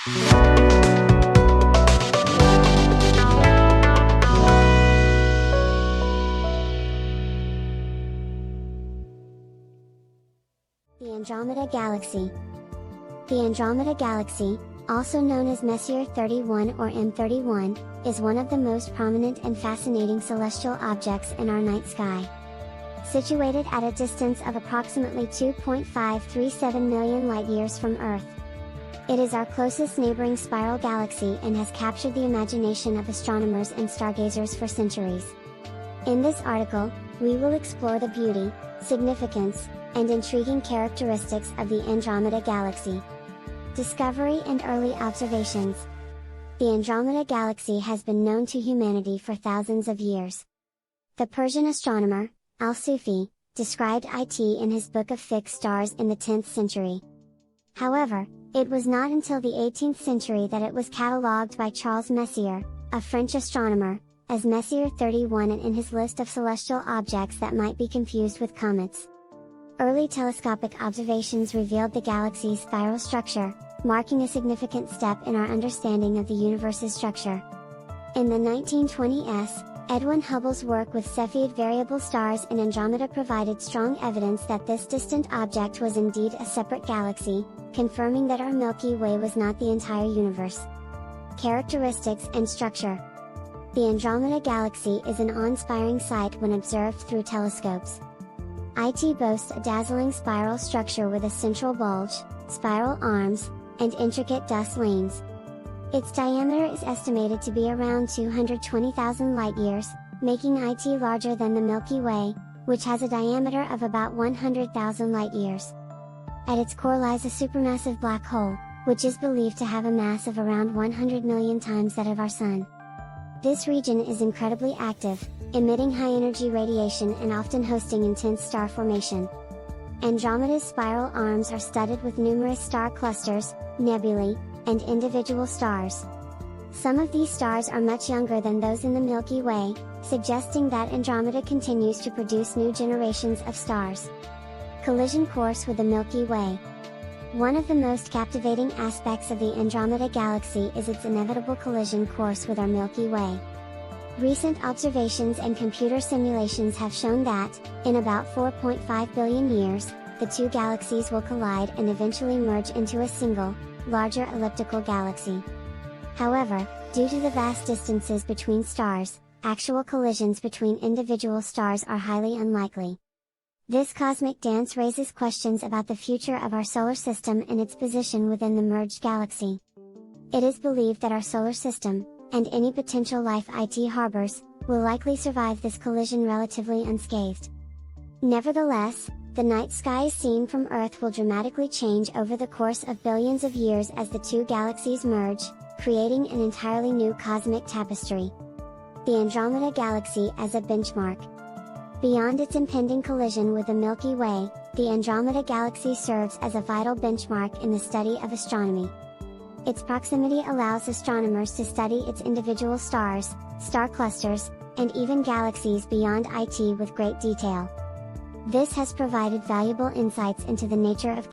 The Andromeda Galaxy. The Andromeda Galaxy, also known as Messier 31 or M31, is one of the most prominent and fascinating celestial objects in our night sky. Situated at a distance of approximately 2.537 million light-years from Earth. It is our closest neighboring spiral galaxy and has captured the imagination of astronomers and stargazers for centuries. In this article, we will explore the beauty, significance, and intriguing characteristics of the Andromeda Galaxy. Discovery and early observations. The Andromeda Galaxy has been known to humanity for thousands of years. The Persian astronomer, Al-Sufi, described it in his Book of Fixed Stars in the 10th century. However, it was not until the 18th century that it was catalogued by Charles Messier, a French astronomer, as Messier 31 and in his list of celestial objects that might be confused with comets. Early telescopic observations revealed the galaxy's spiral structure, marking a significant step in our understanding of the universe's structure. In the 1920s, Edwin Hubble's work with Cepheid variable stars in Andromeda provided strong evidence that this distant object was indeed a separate galaxy, confirming that our Milky Way was not the entire universe. Characteristics and structure. The Andromeda Galaxy is an awe-inspiring sight when observed through telescopes. It boasts a dazzling spiral structure with a central bulge, spiral arms, and intricate dust lanes. Its diameter is estimated to be around 220,000 light-years, making it larger than the Milky Way, which has a diameter of about 100,000 light-years. At its core lies a supermassive black hole, which is believed to have a mass of around 100 million times that of our Sun. This region is incredibly active, emitting high-energy radiation and often hosting intense star formation. Andromeda's spiral arms are studded with numerous star clusters, nebulae, and individual stars. Some of these stars are much younger than those in the Milky Way, suggesting that Andromeda continues to produce new generations of stars. Collision course with the Milky Way. One of the most captivating aspects of the Andromeda Galaxy is its inevitable collision course with our Milky Way. Recent observations and computer simulations have shown that, in about 4.5 billion years, the two galaxies will collide and eventually merge into a single, larger elliptical galaxy. However, due to the vast distances between stars, actual collisions between individual stars are highly unlikely. This cosmic dance raises questions about the future of our solar system and its position within the merged galaxy. It is believed that our solar system, and any potential life it harbors, will likely survive this collision relatively unscathed. Nevertheless, the night sky seen from Earth will dramatically change over the course of billions of years as the two galaxies merge, creating an entirely new cosmic tapestry. The Andromeda Galaxy as a benchmark. Beyond its impending collision with the Milky Way, the Andromeda Galaxy serves as a vital benchmark in the study of astronomy. Its proximity allows astronomers to study its individual stars, star clusters, and even galaxies beyond it with great detail. This has provided valuable insights into the nature of